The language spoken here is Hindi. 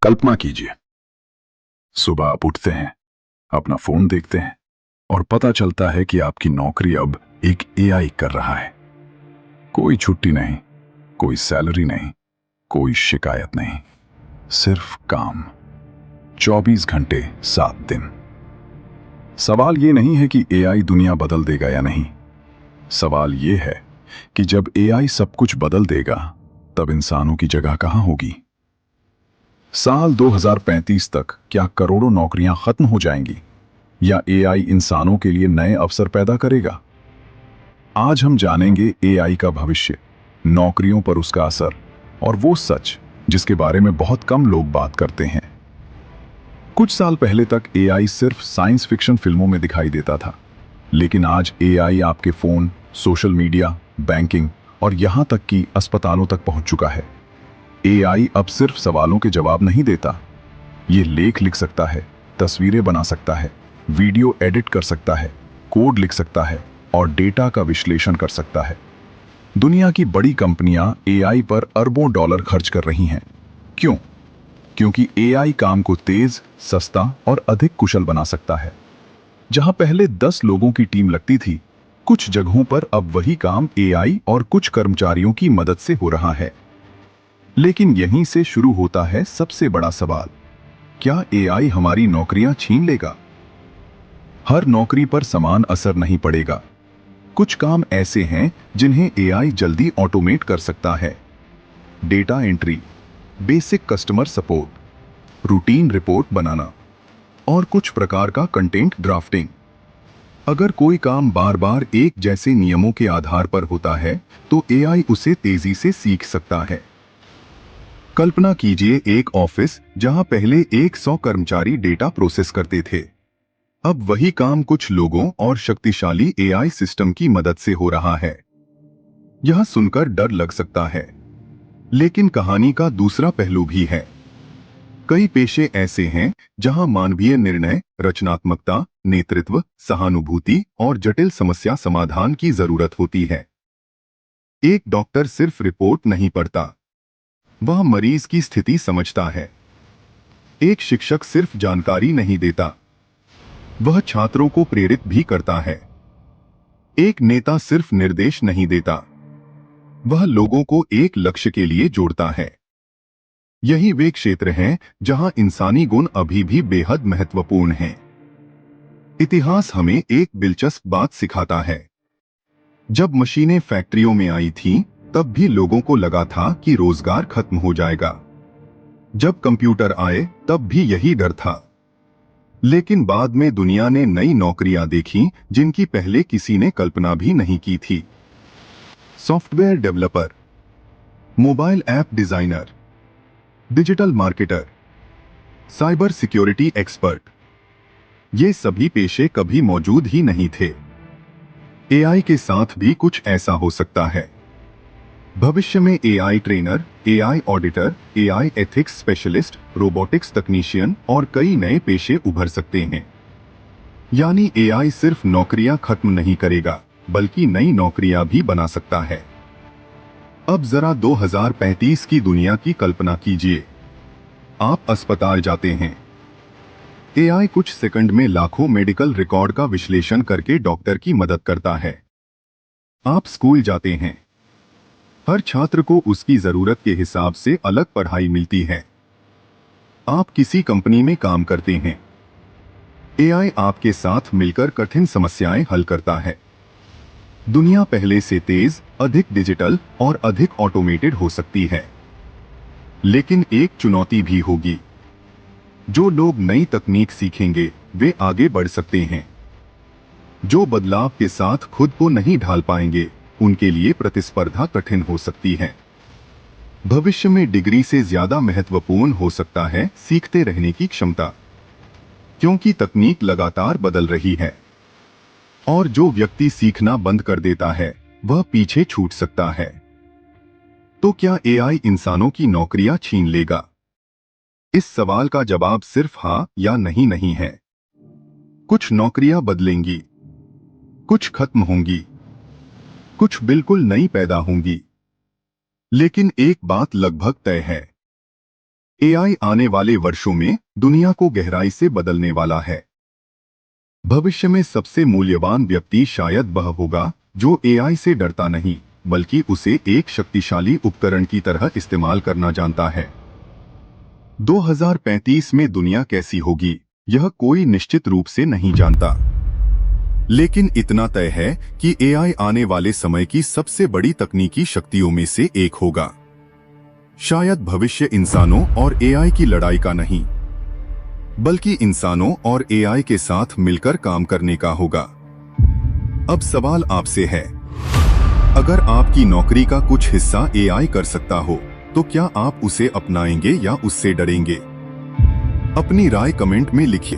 कल्पना कीजिए, सुबह आप उठते हैं, अपना फोन देखते हैं और पता चलता है कि आपकी नौकरी अब एक एआई कर रहा है। कोई छुट्टी नहीं, कोई सैलरी नहीं, कोई शिकायत नहीं, सिर्फ काम। 24 घंटे 7 दिन। सवाल ये नहीं है कि एआई दुनिया बदल देगा या नहीं। सवाल ये है कि जब एआई सब कुछ बदल देगा, तब इंसानों की जगह कहां होगी। साल 2035 तक क्या करोड़ों नौकरियां खत्म हो जाएंगी या एआई इंसानों के लिए नए अवसर पैदा करेगा? आज हम जानेंगे एआई का भविष्य, नौकरियों पर उसका असर और वो सच जिसके बारे में बहुत कम लोग बात करते हैं। कुछ साल पहले तक एआई सिर्फ साइंस फिक्शन फिल्मों में दिखाई देता था, लेकिन आज एआई आपके फोन, सोशल मीडिया, बैंकिंग और यहां तक कि अस्पतालों तक पहुंच चुका है। एआई अब सिर्फ सवालों के जवाब नहीं देता, ये लेख लिख सकता है, तस्वीरें बना सकता है, वीडियो एडिट कर सकता है, कोड लिख सकता है और डेटा का विश्लेषण कर सकता है। दुनिया की बड़ी कंपनियां एआई पर अरबों डॉलर खर्च कर रही हैं। क्यों? क्योंकि एआई काम को तेज, सस्ता और अधिक कुशल बना सकता है। जहां पहले 10 लोगों की टीम लगती थी, कुछ जगहों पर अब वही काम एआई और कुछ कर्मचारियों की मदद से हो रहा है। लेकिन यहीं से शुरू होता है सबसे बड़ा सवाल, क्या एआई हमारी नौकरियां छीन लेगा? हर नौकरी पर समान असर नहीं पड़ेगा। कुछ काम ऐसे हैं जिन्हें एआई जल्दी ऑटोमेट कर सकता है। Data entry, basic customer support, routine report बनाना और कुछ प्रकार का कंटेंट ड्राफ्टिंग। अगर कोई काम बार बार एक जैसे नियमों के आधार पर होता है, तो एआई उसे तेजी से सीख सकता है। कल्पना कीजिए एक ऑफिस जहां पहले 100 कर्मचारी डेटा प्रोसेस करते थे। अब वही काम कुछ लोगों और शक्तिशाली एआई सिस्टम की मदद से हो रहा है। यह सुनकर डर लग सकता है, लेकिन कहानी का दूसरा पहलू भी है। कई पेशे ऐसे हैं जहां मानवीय निर्णय, रचनात्मकता, नेतृत्व, सहानुभूति और जटिल समस्या समाधान की जरूरत होती है। एक डॉक्टर सिर्फ रिपोर्ट नहीं पढ़ता, वह मरीज की स्थिति समझता है। एक शिक्षक सिर्फ जानकारी नहीं देता, वह छात्रों को प्रेरित भी करता है। एक नेता सिर्फ निर्देश नहीं देता, वह लोगों को एक लक्ष्य के लिए जोड़ता है। यही वे क्षेत्र हैं जहां इंसानी गुण अभी भी बेहद महत्वपूर्ण हैं। इतिहास हमें एक दिलचस्प बात सिखाता है। जब मशीनें फैक्ट्रियों में आई थीं, तब भी लोगों को लगा था कि रोजगार खत्म हो जाएगा। जब कंप्यूटर आए, तब भी यही डर था। लेकिन बाद में दुनिया ने नई नौकरियां देखी जिनकी पहले किसी ने कल्पना भी नहीं की थी। Software developer, mobile app designer, digital marketer, cyber security expert, ये सभी पेशे कभी मौजूद ही नहीं थे। एआई के साथ भी कुछ ऐसा हो सकता है। भविष्य में AI trainer, AI auditor, AI ethics specialist, robotics technician और कई नए पेशे उभर सकते हैं। यानी एआई सिर्फ नौकरियां खत्म नहीं करेगा, बल्कि नई नौकरियां भी बना सकता है। अब जरा 2035 की दुनिया की कल्पना कीजिए। आप अस्पताल जाते हैं, एआई कुछ सेकंड में लाखों मेडिकल रिकॉर्ड का विश्लेषण करके डॉक्टर की मदद करता है। आप स्कूल जाते हैं, हर छात्र को उसकी जरूरत के हिसाब से अलग पढ़ाई मिलती है। आप किसी कंपनी में काम करते हैं, एआई आपके साथ मिलकर कठिन समस्याएं हल करता है। दुनिया पहले से तेज, अधिक डिजिटल और अधिक ऑटोमेटेड हो सकती है। लेकिन एक चुनौती भी होगी। जो लोग नई तकनीक सीखेंगे, वे आगे बढ़ सकते हैं। जो बदलाव के साथ खुद को नहीं ढाल पाएंगे, उनके लिए प्रतिस्पर्धा कठिन हो सकती है। भविष्य में डिग्री से ज्यादा महत्वपूर्ण हो सकता है सीखते रहने की क्षमता, क्योंकि तकनीक लगातार बदल रही है। और जो व्यक्ति सीखना बंद कर देता है, वह पीछे छूट सकता है। तो क्या एआई इंसानों की नौकरियां छीन लेगा? इस सवाल का जवाब सिर्फ हाँ या नहीं नहीं है। कुछ नौकरियां बदलेंगी, कुछ खत्म होंगी, कुछ बिल्कुल नई पैदा होंगी। लेकिन एक बात लगभग तय है, एआई आने वाले वर्षों में दुनिया को गहराई से बदलने वाला है। भविष्य में सबसे मूल्यवान व्यक्ति शायद वह होगा जो एआई से डरता नहीं, बल्कि उसे एक शक्तिशाली उपकरण की तरह इस्तेमाल करना जानता है। 2035 में दुनिया कैसी होगी, यह कोई निश्चित रूप से नहीं जानता, लेकिन इतना तय है कि एआई आने वाले समय की सबसे बड़ी तकनीकी शक्तियों में से एक होगा। शायद भविष्य इंसानों और एआई की लड़ाई का नहीं, बल्कि इंसानों और एआई के साथ मिलकर काम करने का होगा। अब सवाल आपसे है, अगर आपकी नौकरी का कुछ हिस्सा एआई कर सकता हो, तो क्या आप उसे अपनाएंगे या उससे डरेंगे? अपनी राय कमेंट में लिखिए।